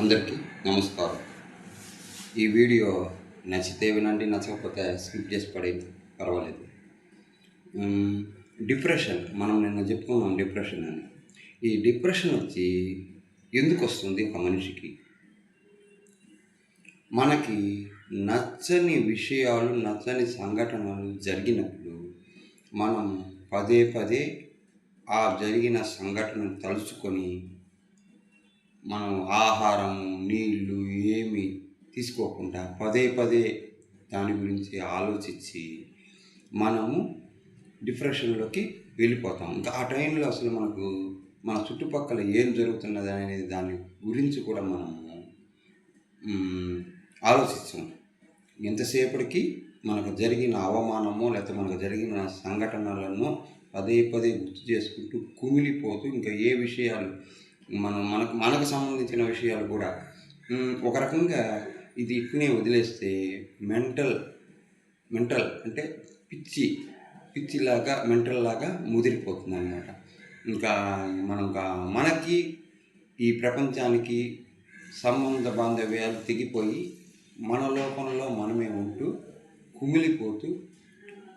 అందరికీ నమస్కారం. ఈ వీడియో నచ్చితే వినండి, నచ్చకపోతే స్కిప్ చేసి పడేది పర్వాలేదు. డిప్రెషన్ మనం నిన్న చెప్పుకున్నాం డిప్రెషన్ అని. ఈ డిప్రెషన్ వచ్చి ఎందుకు వస్తుంది ఒక మనిషికి? మనకి నచ్చని విషయాలు, నచ్చని సంఘటనలు జరిగినప్పుడు మనం పదే పదే ఆ జరిగిన సంఘటనను తలుచుకొని మనం ఆహారం, నీళ్ళు ఏమి తీసుకోకుండా పదే పదే దాని గురించి ఆలోచించి మనము డిప్రెషన్లోకి వెళ్ళిపోతాం. ఇంకా ఆ టైంలో అసలు మన చుట్టుపక్కల ఏం జరుగుతున్నది అనేది దాని గురించి కూడా మనము ఆలోచించాం. ఎంతసేపటికి మనకు జరిగిన అవమానమో లేకపోతే మనకు జరిగిన సంఘటనలను పదే పదే గుర్తు చేసుకుంటూ కుమిలిపోతూ ఇంకా ఏ విషయాలు మనకు సంబంధించిన విషయాలు కూడా ఒక రకంగా ఇది ఇట్నే వదిలేస్తే మెంటల్ అంటే పిచ్చిలాగా మెంటల్ లాగా ముదిరిపోతుంది అన్నమాట. ఇంకా మనకి ఈ ప్రపంచానికి సంబంధ బాంధవ్యాలు తెగిపోయి మన లోకంలో మనమే ఉంటూ కుమిలిపోతూ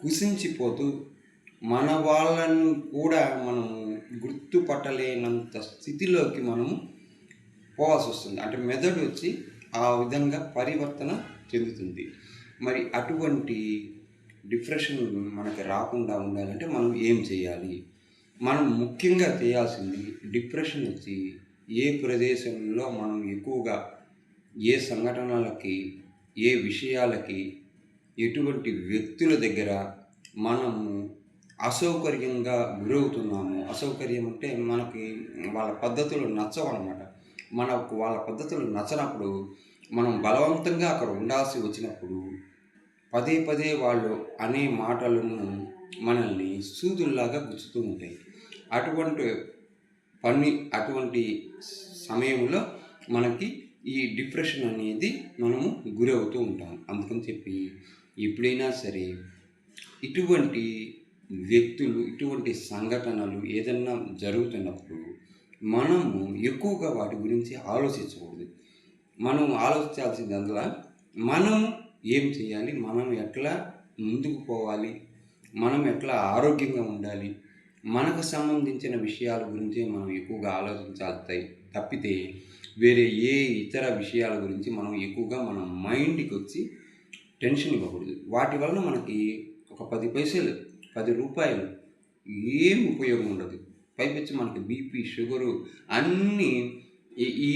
కుసించిపోతూ మన వాళ్ళను కూడా మనము గుర్తుపట్టలేనంత స్థితిలోకి మనము పోవాల్సి వస్తుంది. అంటే మెదడు వచ్చి ఆ విధంగా పరివర్తన చెందుతుంది. మరి అటువంటి డిప్రెషన్ మనకి రాకుండా ఉండాలంటే మనం ఏం చేయాలి? మనం ముఖ్యంగా చేయాల్సింది, డిప్రెషన్ వచ్చి ఏ ప్రదేశంలో మనం ఎక్కువగా ఏ సంఘటనలకి, ఏ విషయాలకి, ఎటువంటి వ్యక్తుల దగ్గర మనము అసౌకర్యంగా గురవుతున్నాము. అసౌకర్యం అంటే మనకి వాళ్ళ పద్ధతులు నచ్చవన్నమాట. మనకు వాళ్ళ పద్ధతులు నచ్చనప్పుడు మనం బలవంతంగా అక్కడ ఉండాల్సి వచ్చినప్పుడు పదే పదే వాళ్ళు అనే మాటలను మనల్ని సూదుల్లాగా గుచ్చుతూ ఉంటాయి. అటువంటి సమయంలో మనకి ఈ డిప్రెషన్ అనేది మనము గురవుతూ ఉంటాం. అందుకని చెప్పి ఎప్పుడైనా సరే ఇటువంటి వ్యక్తులు, ఇటువంటి సంఘటనలు ఏదన్నా జరుగుతున్నప్పుడు మనము ఎక్కువగా వాటి గురించి ఆలోచించకూడదు. మనం ఆలోచించాల్సిందల్లా మనం ఏం చేయాలి, మనం ఎట్లా ముందుకు పోవాలి, మనం ఎట్లా ఆరోగ్యంగా ఉండాలి, మనకు సంబంధించిన విషయాల గురించి మనం ఎక్కువగా ఆలోచించాలి తప్పితే వేరే ఏ ఇతర విషయాల గురించి మనం ఎక్కువగా మన మైండ్కి వచ్చి టెన్షన్ ఇవ్వకూడదు. వాటి వలన మనకి ఒక 10 పైసలు, 10 రూపాయలు ఏం ఉపయోగం ఉండదు. పైపెచ్చి మనకి బీపీ, షుగరు అన్నీ ఈ